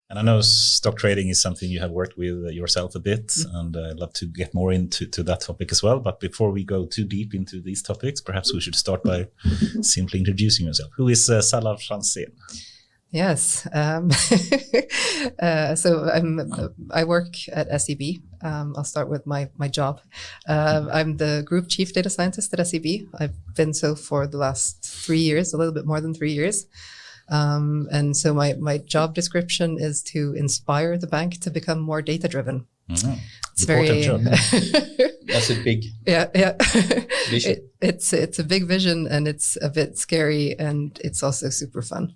And I know stock trading is something you have worked with yourself a bit, and I'd love to get more into that topic as well. But before we go too deep into these topics, perhaps we should start by simply introducing yourself. Who is Salla Franzén? Yes. So I work at SEB. I'll start with my job. I'm the Group Chief Data Scientist at SEB. I've been so for the last 3 years, a little bit more than 3 years. And so my job description is to inspire the bank to become more data-driven. Mm-hmm. It's very job. That's a big vision. It's a big vision, and it's a bit scary, and it's also super fun.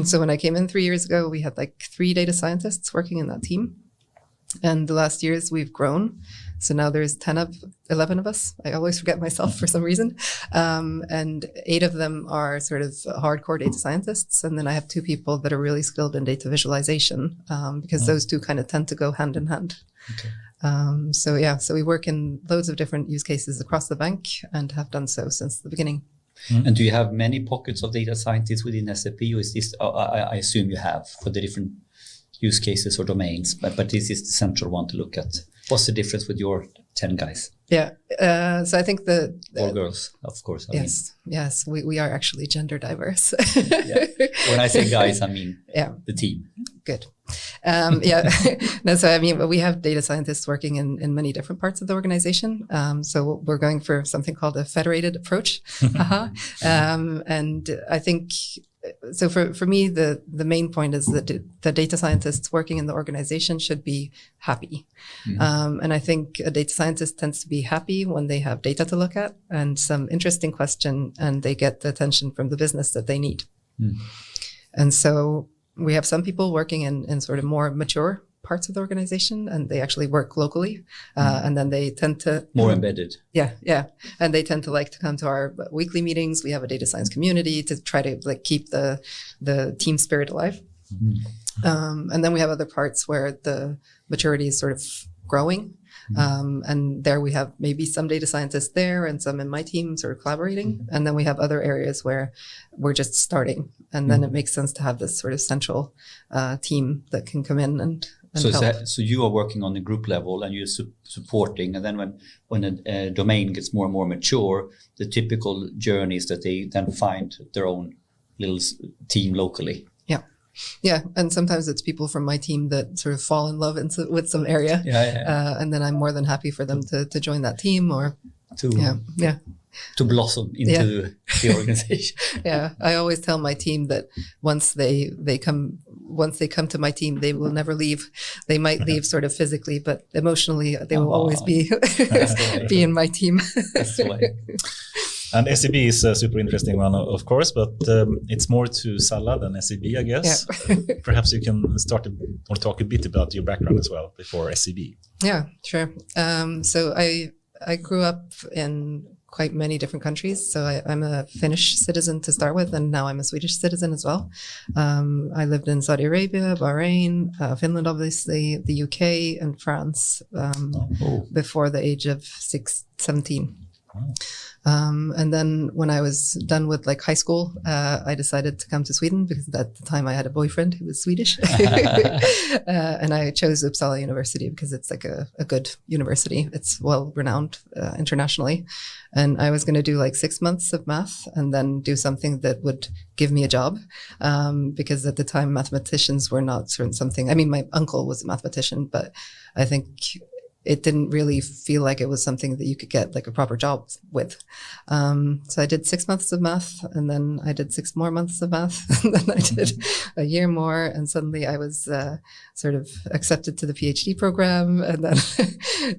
So when I came in 3 years ago, we had like 3 data scientists working in that team. And the last years we've grown. So now there's 11 of us. I always forget myself for some reason. And 8 of them are sort of hardcore data scientists. And then I have 2 people that are really skilled in data visualization, because those 2 kind of tend to go hand in hand. Okay. So we work in loads of different use cases across the bank and have done so since the beginning. Mm-hmm. And do you have many pockets of data scientists within SAP, or is this, I assume you have for the different use cases or domains, but this is the central one to look at. What's the difference with your 10 guys? Yeah, so I think or girls, of course. Yes, we are actually gender diverse. Yeah. When I say guys, I mean the team. Good. No, so I mean, we have data scientists working in many different parts of the organization. So we're going for something called a federated approach. And I think, so for me, the main point is that the data scientists working in the organization should be happy. Mm-hmm. And I think a data scientist tends to be happy when they have data to look at and some interesting question, and they get the attention from the business that they need. Mm. And so we have some people working in sort of more mature parts of the organization, and they actually work locally. And then they tend to... More embedded. Yeah. And they tend to like to come to our weekly meetings. We have a data science community to try to like keep the team spirit alive. Mm-hmm. And then we have other parts where the maturity is sort of growing. And there we have maybe some data scientists there and some in my team sort of collaborating. Mm-hmm. And then we have other areas where we're just starting. And then it makes sense to have this sort of central team that can come in and help. So you are working on the group level and you're supporting. And then when a domain gets more and more mature, the typical journey is that they then find their own little team locally. Yeah, and sometimes it's people from my team that sort of fall in love with some area, and then I'm more than happy for them to join that team or to blossom into the organization. Yeah, I always tell my team that once they come to my team, they will never leave. They might leave sort of physically, but emotionally they will always be be in my team. That's the way. And SEB is a super interesting one, of course, but it's more to Salla than SEB, I guess. Yeah. Perhaps you can start or talk a bit about your background as well before SEB. Yeah, sure. So I grew up in quite many different countries. So I'm a Finnish citizen to start with, and now I'm a Swedish citizen as well. I lived in Saudi Arabia, Bahrain, Finland, obviously, the UK, and France before the age of 17. Oh. And then when I was done with like high school, I decided to come to Sweden because at the time I had a boyfriend who was Swedish. And I chose Uppsala University because it's like a good university. It's well renowned internationally. And I was going to do like 6 months of math and then do something that would give me a job. Because at the time mathematicians were not something, I mean, my uncle was a mathematician, but I think it didn't really feel like it was something that you could get like a proper job with. So I did 6 months of math, and then I did 6 more months of math, and then I did a year more, and suddenly I was sort of accepted to the PhD program. And then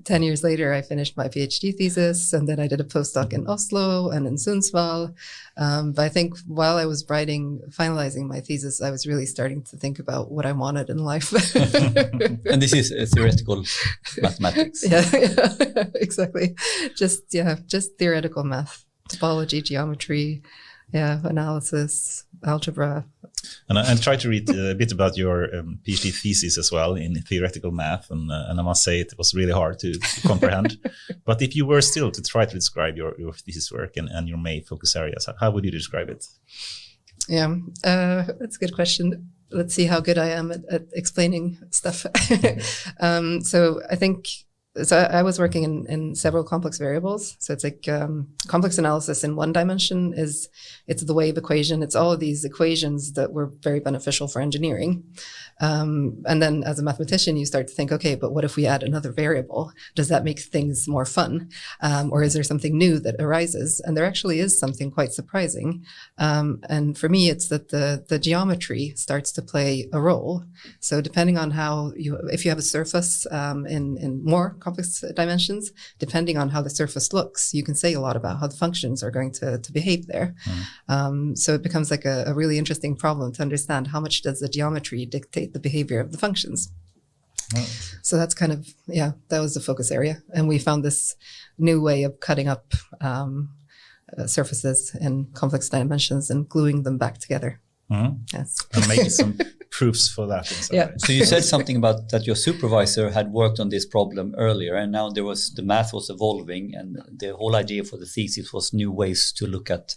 10 years later, I finished my PhD thesis, and then I did a postdoc in Oslo and in Sundsvall. But I think while I was finalizing my thesis, I was really starting to think about what I wanted in life. And this is theoretical mathematics. Yeah, exactly. Just theoretical math, topology, geometry, analysis, algebra. And I tried to read a bit about your PhD thesis as well in theoretical math, and I must say it was really hard to comprehend. But if you were still to try to describe your thesis work and your main focus areas, how would you describe it? Yeah, that's a good question. let's see how good I am at explaining stuff. So I think, so I was working in several complex variables. So it's like complex analysis in one dimension it's the wave equation. It's all of these equations that were very beneficial for engineering. And then as a mathematician, you start to think, okay, but what if we add another variable? Does that make things more fun? Or is there something new that arises? And there actually is something quite surprising. And for me, it's that the geometry starts to play a role. So depending on if you have a surface in more complex dimensions, depending on how the surface looks, you can say a lot about how the functions are going to behave there. So it becomes like a really interesting problem to understand how much does the geometry dictate the behavior of the functions. Right. So that's kind of, that was the focus area. And we found this new way of cutting up surfaces in complex dimensions and gluing them back together. Yes. And making some proofs for that. So you said something about that your supervisor had worked on this problem earlier, and now the math was evolving, and the whole idea for the thesis was new ways to look at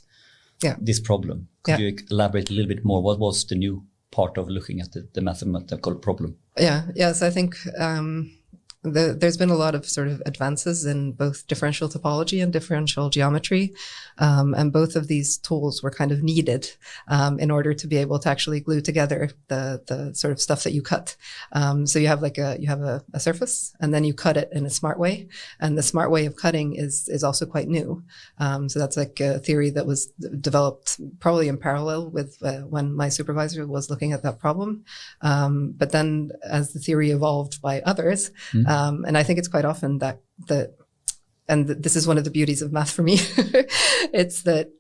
this problem. Could you elaborate a little bit more? What was the new part of looking at the mathematical problem? Yes, I think there's been a lot of sort of advances in both differential topology and differential geometry. And both of these tools were kind of needed in order to be able to actually glue together the sort of stuff that you cut. So you have a surface, and then you cut it in a smart way. And the smart way of cutting is also quite new. So that's like a theory that was developed probably in parallel with when my supervisor was looking at that problem. But then as the theory evolved by others, and I think it's quite often that this is one of the beauties of math for me, it's that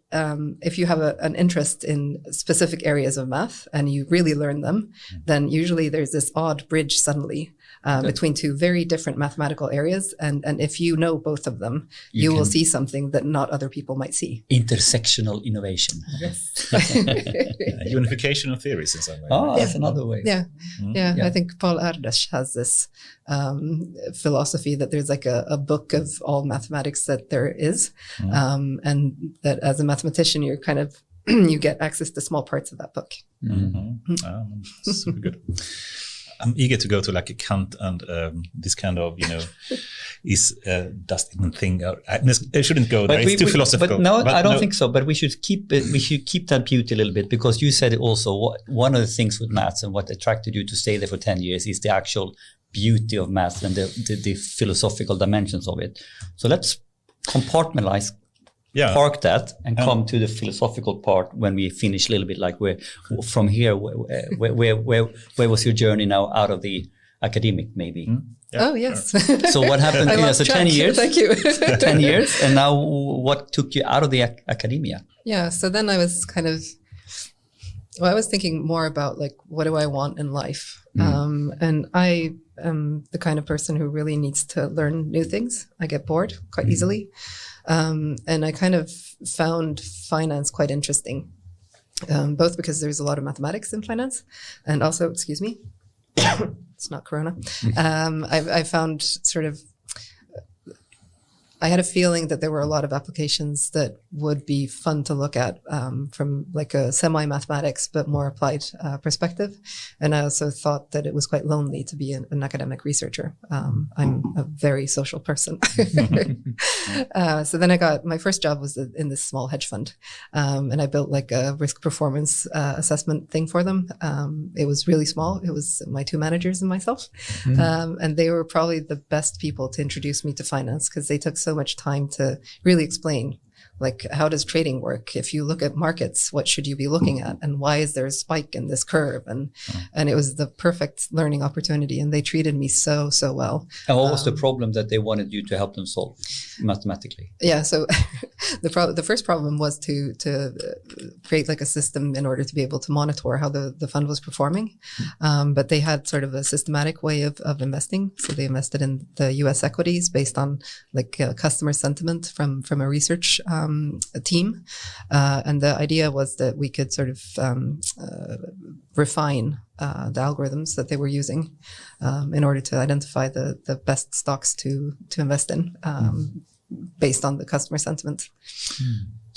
if you have an interest in specific areas of math and you really learn them, then usually there's this odd bridge suddenly between two very different mathematical areas. And if you know both of them, you will see something that not other people might see. Intersectional innovation. Yes. Unification of theories in some way. Oh, that's another way. Yeah. I think Paul Ardèche has this philosophy that there's like a book of all mathematics that there is. And that as a mathematician, you're kind of, you get access to small parts of that book. Super good. I'm eager to go to like a Kant and this kind of, is Dustin thing. I shouldn't go there. It's too philosophical. But I don't think so. But we should keep that beauty a little bit, because you said it also. One of the things with maths and what attracted you to stay there for 10 years is the actual beauty of maths and the philosophical dimensions of it. So let's compartmentalize. Park that and come to the philosophical part when we finish a little bit. Like from here, where was your journey now out of the academic, maybe? Oh yes. So what happened? So 10 years. Thank you. 10 years, and now what took you out of the academia? Yeah. So then I was I was thinking more about like, what do I want in life? And I am the kind of person who really needs to learn new things. I get bored quite easily. And I kind of found finance quite interesting, both because there's a lot of mathematics in finance, and also, excuse me, it's not Corona. I found I had a feeling that there were a lot of applications that would be fun to look at from like a semi-mathematics but more applied perspective. And I also thought that it was quite lonely to be an academic researcher. I'm a very social person. So then my first job was in this small hedge fund. And I built like a risk performance assessment thing for them. It was really small. It was my two managers and myself. And they were probably the best people to introduce me to finance, because they took so much time to really explain, like, how does trading work? If you look at markets, what should you be looking at? And why is there a spike in this curve? And it was the perfect learning opportunity. And they treated me so well. And what was the problem that they wanted you to help them solve mathematically? Yeah, so the first problem was to create like a system in order to be able to monitor how the fund was performing. But they had sort of a systematic way of investing. So they invested in the US equities based on like customer sentiment from a research team. And the idea was that we could sort of refine the algorithms that they were using in order to identify the best stocks to invest in based on the customer sentiment.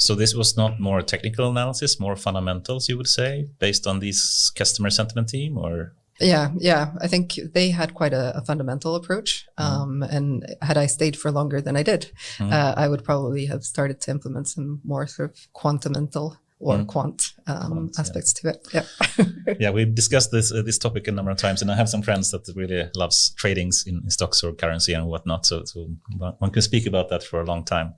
So this was not more technical analysis, more fundamentals, you would say, based on these customer sentiment team, or? Yeah. I think they had quite a fundamental approach. And had I stayed for longer than I did, I would probably have started to implement some more sort of quantamental or quant aspects to it. Yeah. Yeah, we've discussed this topic a number of times, and I have some friends that really loves tradings in stocks or currency and whatnot. So one can speak about that for a long time.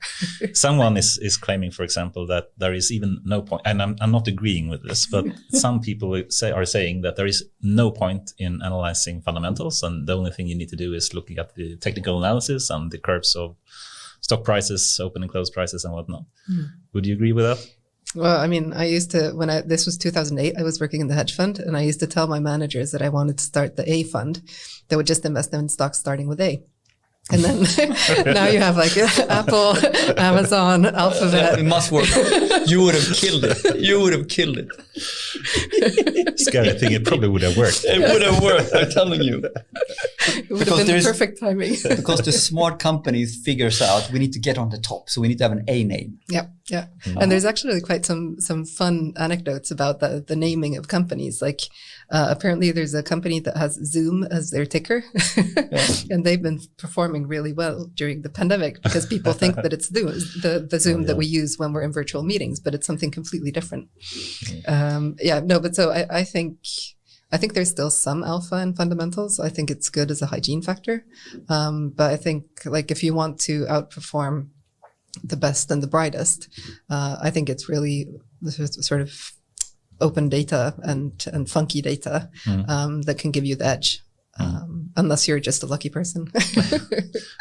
Someone is claiming, for example, that there is even no point, and I'm not agreeing with this, but some people are saying that there is no point in analyzing fundamentals, and the only thing you need to do is looking at the technical analysis and the curves of stock prices, open and close prices, and whatnot. Would you agree with that? Well, I mean, I used to, this was 2008, I was working in the hedge fund, and I used to tell my managers that I wanted to start the A fund that would just invest in stocks starting with A. And then now you have like Apple, Amazon, Alphabet. It must work. You would have killed it. Scary thing, it probably would have worked. It would have worked, I'm telling you. It would have been perfect timing. Because the smart companies figures out we need to get on the top, so we need to have an A name. Yeah. And there's actually quite some fun anecdotes about the naming of companies. Like apparently there's a company that has Zoom as their ticker, and they've been performing really well during the pandemic because people think that it's the Zoom that we use when we're in virtual meetings, but it's something completely different. But so I think there's still some alpha in fundamentals. I think it's good as a hygiene factor. But I think like if you want to outperform the best and the brightest, I think it's really sort of open data and funky data that can give you the edge. Unless you're just a lucky person.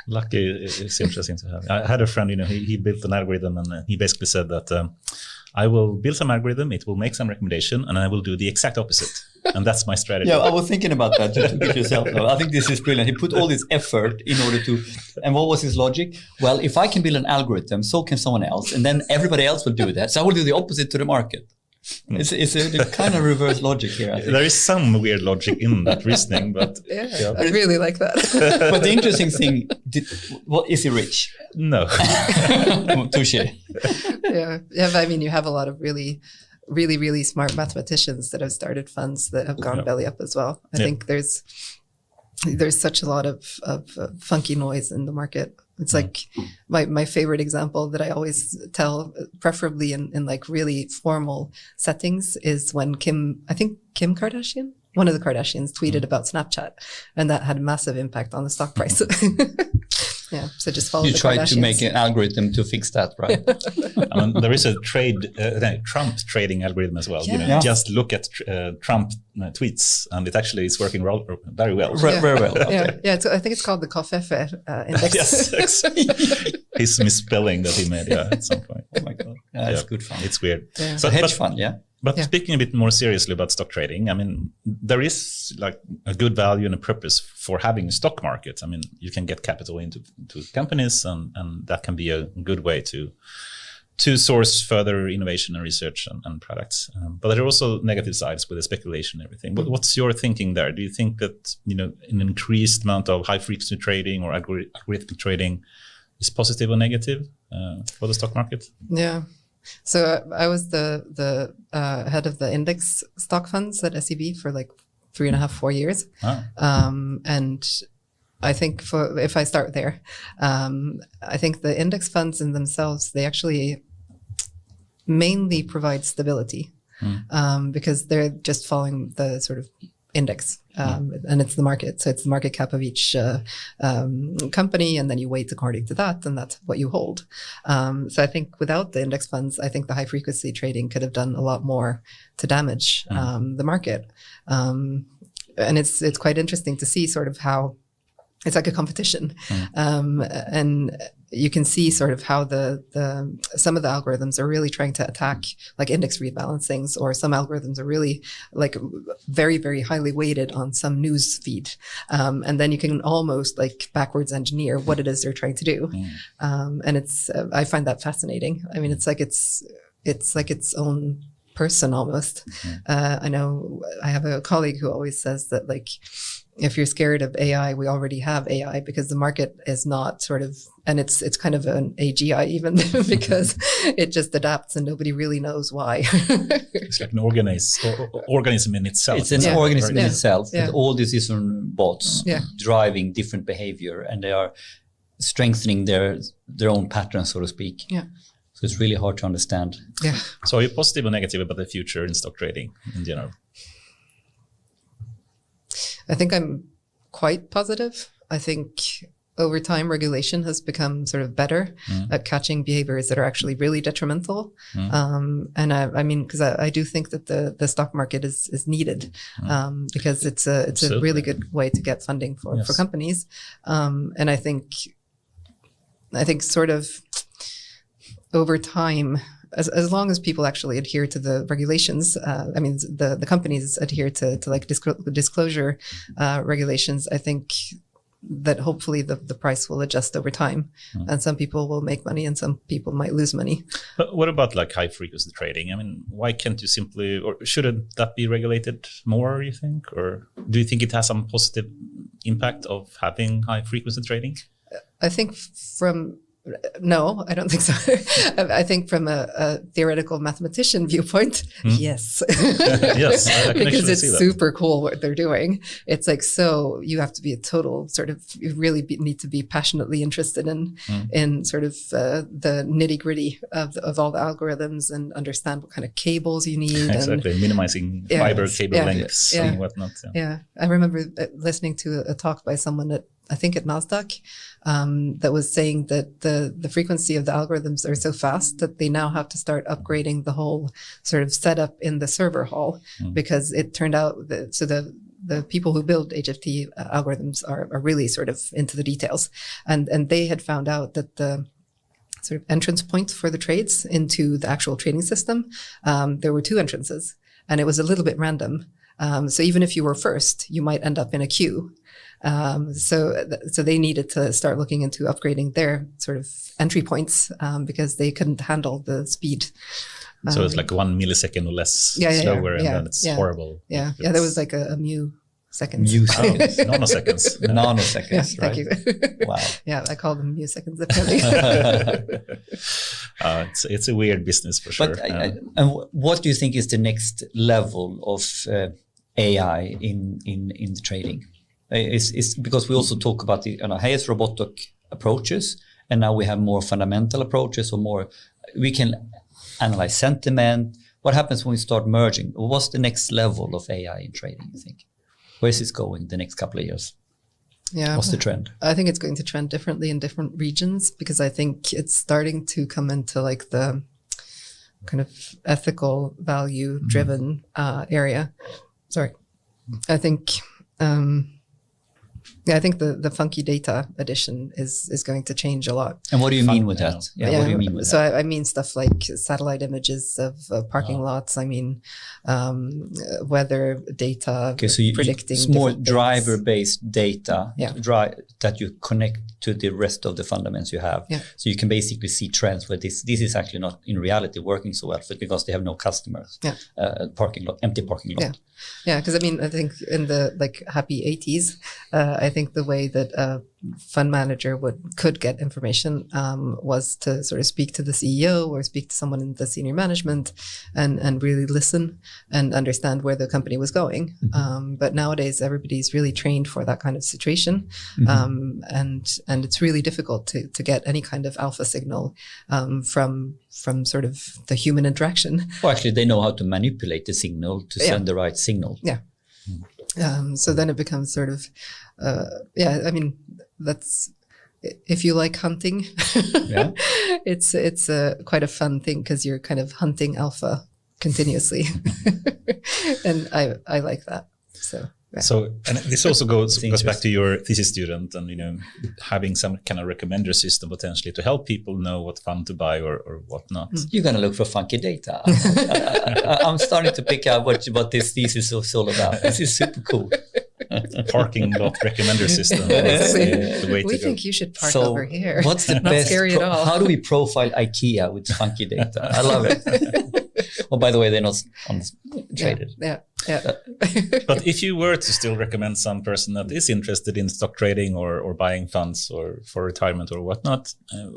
Lucky is interesting to have. I had a friend, he built an algorithm, and he basically said that I will build some algorithm, it will make some recommendation, and I will do the exact opposite. And that's my strategy. Yeah, I was thinking about that to get yourself. I think this is brilliant. He put all this effort in order to, and what was his logic? Well, if I can build an algorithm, so can someone else, and then everybody else will do that. So I will do the opposite to the market. It's a kind of reverse logic here, I think. There is some weird logic in that reasoning, but I really like that. But the interesting thing, is he rich? No. Touché. Yeah, but I mean, you have a lot of really, really, really smart mathematicians that have started funds that have gone belly up as well. I think there's such a lot of funky noise in the market. It's like my favorite example that I always tell, preferably in like really formal settings, is when Kim Kardashian, one of the Kardashians, tweeted about Snapchat, and that had a massive impact on the stock price. Yeah, so just follow the Kardashians. You tried to make an algorithm to fix that, right? I mean, there is a Trump trading algorithm as well. Yeah. Just look at Trump tweets, and it actually is working very well. Very well. Okay. Yeah. So I think it's called the Kofefe index. Yes, exactly. His misspelling that he made at some point. Oh my God, that's good fun. It's weird. Yeah. So hedge fund, yeah. But speaking a bit more seriously about stock trading, I mean, there is like a good value and a purpose for having a stock market. I mean, you can get capital into companies, and that can be a good way to source further innovation and research and products. But there are also negative sides with the speculation and everything. But what's your thinking there? Do you think that, an increased amount of high frequency trading or algorithmic trading is positive or negative for the stock market? Yeah. So I was the head of the index stock funds at SEB for like 3.5-4 years. Wow. And I think if I start there, I think the index funds in themselves, they actually mainly provide stability because they're just following the sort of index and it's the market. So it's the market cap of each company, and then you weight according to that, and that's what you hold. So I think without the index funds, I think the high frequency trading could have done a lot more to damage the market. And it's quite interesting to see sort of how it's like a competition. And you can see sort of how some of the algorithms are really trying to attack like index rebalancings, or some algorithms are really like very, very highly weighted on some news feed. And then you can almost like backwards engineer what it is they're trying to do. And I find that fascinating. I mean, it's like its own person almost. I know I have a colleague who always says that, like, if you're scared of AI, we already have AI, because the market is not sort of, and it's kind of an AGI even because it just adapts and nobody really knows why. It's like an organism in itself. It's an organism in itself, Yeah. with all these different bots driving different behavior, and they are strengthening their own pattern, so to speak. Yeah. So it's really hard to understand. Yeah. So are you positive or negative about the future in stock trading in general? I think I'm quite positive. I think over time, regulation has become sort of better at catching behaviors that are actually really detrimental. And I mean, because I do think that the stock market is needed because it's a really good way to get funding for companies. And I think sort of over time, as long as people actually adhere to the regulations, I mean, the companies adhere to like disclosure regulations, I think that hopefully the price will adjust over time, and some people will make money and some people might lose money. But what about like high frequency trading? I mean, why can't you simply, or shouldn't that be regulated more, you think? Or do you think it has some positive impact of having high frequency trading? I think no, I don't think so. I think from a theoretical mathematician viewpoint, yes. Yes, I can because actually it's see that. super cool what they're doing. It's like, so you have to be a total sort of, you really need to be passionately interested in sort of the nitty gritty of all the algorithms and understand what kind of cables you need. Exactly, and, minimizing fiber cable lengths and whatnot. Yeah, I remember listening to a talk by someone at NASDAQ that was saying that the frequency of the algorithms are so fast that they now have to start upgrading the whole sort of setup in the server hall because it turned out that the people who build HFT algorithms are really sort of into the details, and they had found out that the sort of entrance point for the trades into the actual trading system, there were two entrances, and it was a little bit random. So even if you were first, you might end up in a queue. So they needed to start looking into upgrading their sort of entry points because they couldn't handle the speed. So it's like 1 millisecond or less slower, and then it's horrible. Yeah, there was like a mu seconds. Nanoseconds. Nanoseconds, yeah, right? thank you. Wow. Yeah, I call them mu seconds apparently. It's a weird business for sure. But and what do you think is the next level of AI in the trading? It's because we also talk about the highest robotic approaches, and now we have more fundamental approaches, or more we can analyze sentiment. What happens when we start merging? What's the next level of AI in trading, you think? Where is this going the next couple of years? Yeah. What's the trend? I think it's going to trend differently in different regions, because I think it's starting to come into like the kind of ethical value driven area. Sorry. I think I think the funky data addition is going to change a lot. And what do you mean with that? Yeah, what do you mean with that? I mean stuff like satellite images of parking lots. I mean weather data. Okay, so predicting. It's more driver-based data that you connect to the rest of the fundamentals you have. Yeah. So you can basically see trends where this is actually not in reality working so well, because they have no customers. Yeah. Parking lot, empty parking lot. Yeah. Yeah, because I mean, I think in the like happy 80s, I think the way that a fund manager could get information was to sort of speak to the CEO or speak to someone in the senior management and really listen and understand where the company was going. But nowadays, everybody's really trained for that kind of situation, and it's really difficult to get any kind of alpha signal from sort of the human interaction. Well, actually, they know how to manipulate the signal to send the right signal. Yeah. So then it becomes sort of, I mean, that's, if you like hunting, it's quite a fun thing, because you're kind of hunting alpha continuously. And I like that. So. Yeah. So, and this also goes back to your thesis student, and having some kind of recommender system potentially to help people know what fund to buy or what not. You're going to look for funky data. I'm starting to pick out what this thesis is all about. This is super cool. Parking lot recommender system. That's the way we to think go. you should park over here. What's the Not best? scary at all. How do we profile IKEA with funky data? I love it. Oh, by the way, they're not traded. Yeah. But if you were to still recommend some person that is interested in stock trading or buying funds or for retirement or whatnot,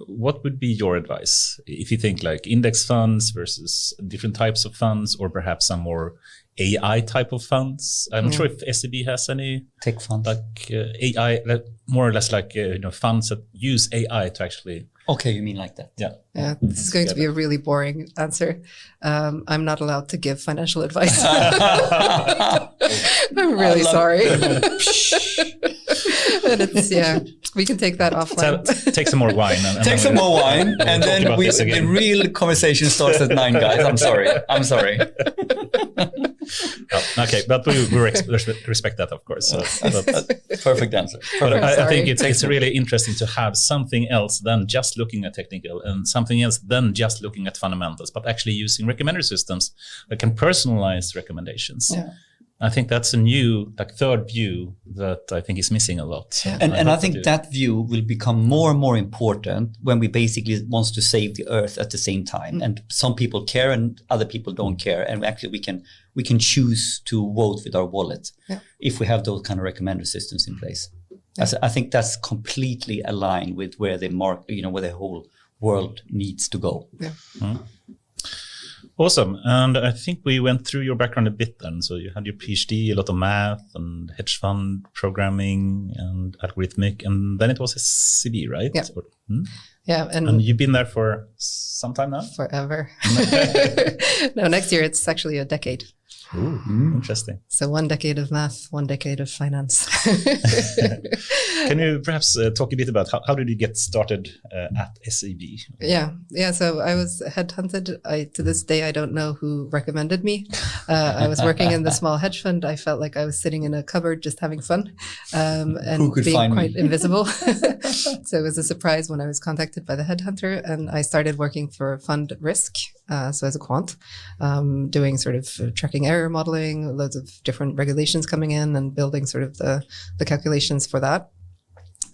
what would be your advice? If you think like index funds versus different types of funds, or perhaps some more AI type of funds. I'm not sure if SEB has any tech funds, like AI, more or less like funds that use AI to actually. Okay, you mean like that? Yeah. Yeah, this is going to be a really boring answer. I'm not allowed to give financial advice. I'm really sorry. And it's, we can take that offline. Take some more wine. Take some more wine, and then the real conversation starts at 9, guys. I'm sorry. Okay, but we respect that, of course. Perfect answer. But I think it's really interesting to have something else than just looking at technical and something else than just looking at fundamentals, but actually using recommender systems that can personalize recommendations. Yeah. I think that's a new, third view that I think is missing a lot. Yeah. And I think that view will become more and more important when we basically want to save the earth at the same time. Mm-hmm. And some people care and other people don't care. And actually we can choose to vote with our wallet if we have those kind of recommender systems in place. Yeah. I think that's completely aligned with where the where the whole world needs to go. Yeah. Mm-hmm. Awesome. And I think we went through your background a bit then. So you had your PhD, a lot of math and hedge fund programming and algorithmic, and then it was SEB, right? Yeah. Yeah. And you've been there for some time now? Forever. No, next year it's actually a decade. Ooh, interesting. So 1 decade of math, 1 decade of finance. Can you perhaps talk a bit about how did you get started at SEB? Yeah. So I was headhunted. To this day, I don't know who recommended me. I was working in the small hedge fund. I felt like I was sitting in a cupboard just having fun and being quite invisible. So it was a surprise when I was contacted by the headhunter, and I started working for fund risk. So as a quant, doing sort of tracking error modeling, loads of different regulations coming in and building sort of the calculations for that.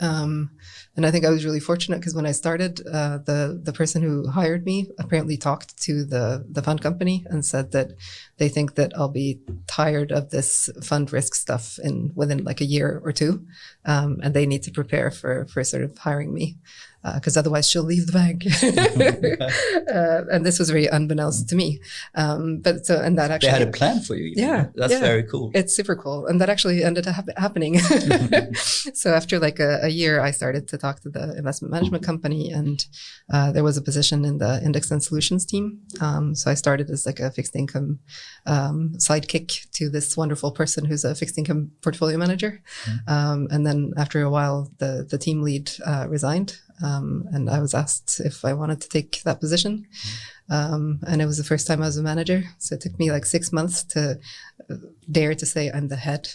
And I think I was really fortunate because when I started, the person who hired me apparently talked to the fund company and said that they think that I'll be tired of this fund risk stuff within like a year or two, and they need to prepare for sort of hiring me. Because otherwise she'll leave the bank. And this was very unbeknownst to me. And that actually... They had a plan for you. Yeah. That's very cool. It's super cool. And that actually ended up happening. So after like a year, I started to talk to the investment management company, and there was a position in the index and solutions team. So I started as like a fixed income sidekick to this wonderful person who's a fixed income portfolio manager. And then after a while, the team lead resigned. And I was asked if I wanted to take that position. And it was the first time I was a manager. So it took me like 6 months to dare to say I'm the head.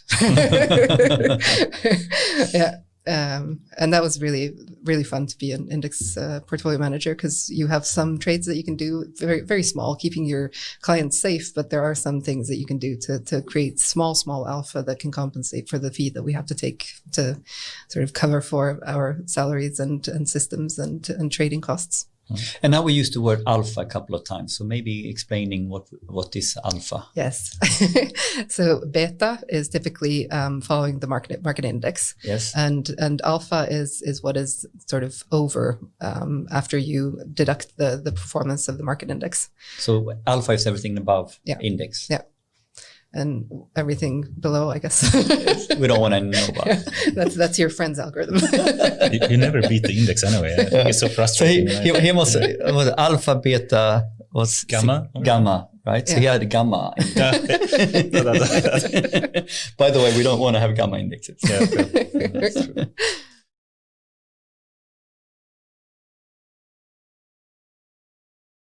Yeah. And that was really, really fun to be an index portfolio manager, because you have some trades that you can do very, very small, keeping your clients safe. But there are some things that you can do to create small alpha that can compensate for the fee that we have to take to sort of cover for our salaries and systems and trading costs. And now we used the word alpha a couple of times. So maybe explaining what is alpha. Yes. So beta is typically following the market index. Yes. And alpha is what is sort of over after you deduct the performance of the market index. So alpha is everything above index. Yeah. And everything below, I guess. We don't want to know about it. That's your friend's algorithm. You never beat the index anyway. I think it's so frustrating. So he was alpha, beta, was gamma, right? So he had gamma. By the way, we don't want to have gamma indexes. Yeah, that's true.